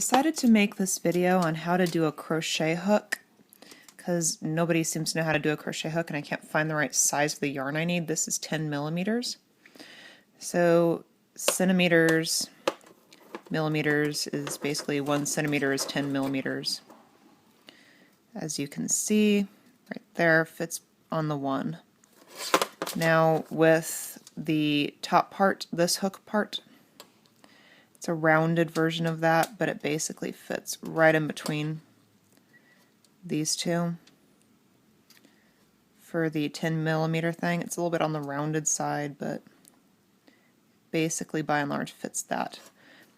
Decided to make this video on how to do a crochet hook because nobody seems to know how to do a crochet hook and I can't find the right size of the yarn I need. This is 10 millimeters. So centimeters, millimeters is basically 1 centimeter is 10 millimeters. As you can see, right there fits on the one. Now with the top part, this hook part, it's a rounded version of that, but it basically fits right in between these two. For the 10 millimeter thing, it's a little bit on the rounded side, but basically by and large fits that.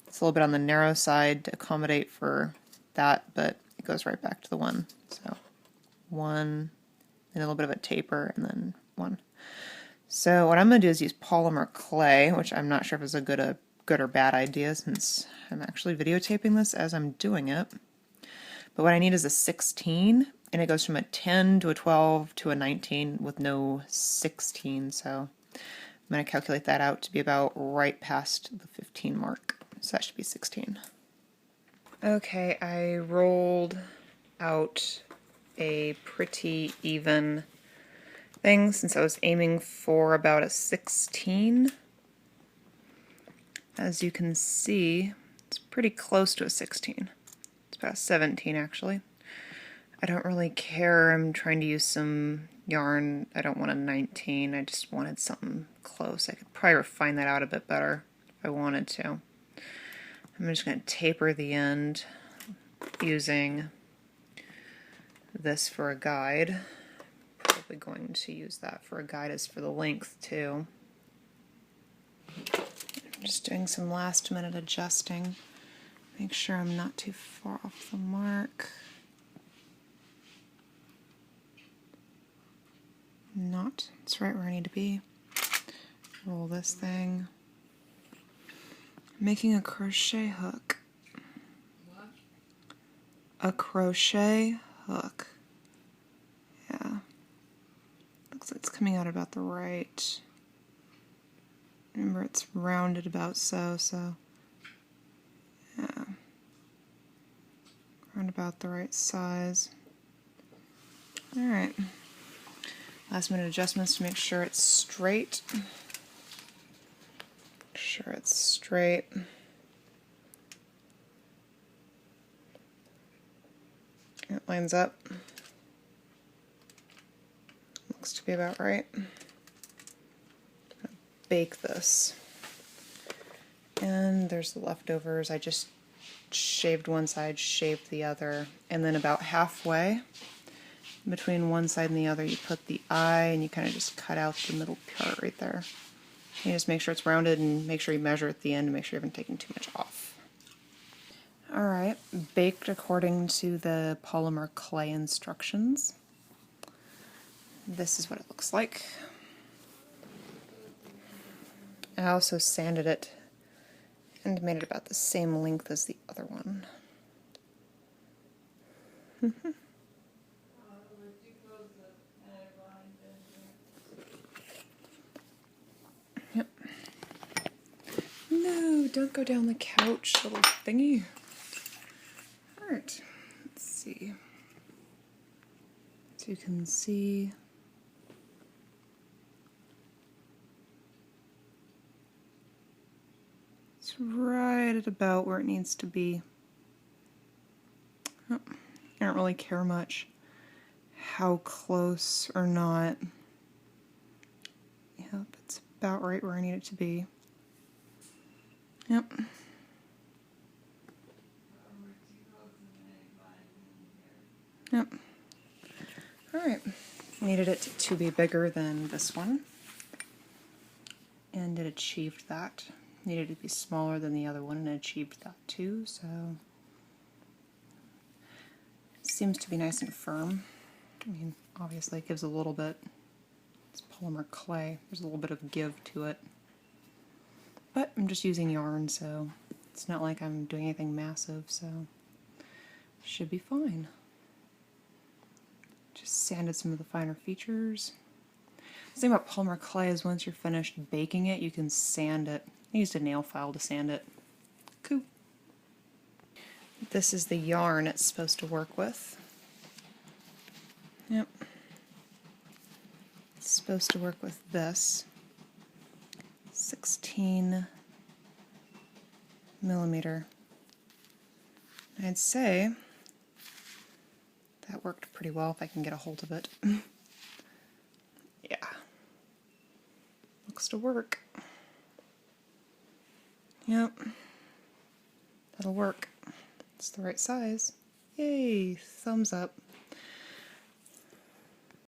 It's a little bit on the narrow side to accommodate for that, but it goes right back to the one. So one, and a little bit of a taper, and then one. So what I'm going to do is use polymer clay, which I'm not sure if it's a good or bad idea since I'm actually videotaping this as I'm doing it. But what I need is a 16, and it goes from a 10 to a 12 to a 19 with no 16, so I'm going to calculate that out to be about right past the 15 mark. So that should be 16. Okay, I rolled out a pretty even thing since I was aiming for about a 16. As you can see, it's pretty close to a 16. It's about a 17 actually. I don't really care. I'm trying to use some yarn. I don't want a 19. I just wanted something close. I could probably refine that out a bit better if I wanted to. I'm just going to taper the end using this for a guide. Probably going to use that for a guide as for the length too. Just doing some last minute adjusting. Make sure I'm not too far off the mark. Not. It's right where I need to be. Roll this thing. Making a crochet hook. What? A crochet hook. Yeah. Looks like it's coming out about the right. Remember, it's rounded about so, yeah. Round about the right size. Alright. Last minute adjustments to make sure it's straight. Make sure it's straight. It lines up. Looks to be about right. Bake this. And there's the leftovers. I just shaved one side, shaved the other, and then about halfway between one side and the other you put the eye and you kind of just cut out the middle part right there. You just make sure it's rounded and make sure you measure at the end to make sure you haven't taken too much off. Alright, baked according to the polymer clay instructions. This is what it looks like. I also sanded it and made it about the same length as the other one. Yep. No, don't go down the couch, little thingy. Alright, let's see. So you can see it's right at about where it needs to be. Oh, I don't really care much how close or not. Yep, it's about right where I need it to be. Yep. Yep. Alright. Needed it to be bigger than this one. And it achieved that. Needed it to be smaller than the other one and it achieved that too, so it seems to be nice and firm. I mean, obviously it gives a little bit, it's polymer clay, there's a little bit of give to it. But I'm just using yarn, so it's not like I'm doing anything massive, so should be fine. Just sanded some of the finer features. The thing about polymer clay is once you're finished baking it, you can sand it. I used a nail file to sand it. Cool. This is the yarn it's supposed to work with. Yep. It's supposed to work with this 16 millimeter. I'd say that worked pretty well if I can get a hold of it. Yeah. Looks to work. Yep. That'll work. It's the right size. Yay! Thumbs up.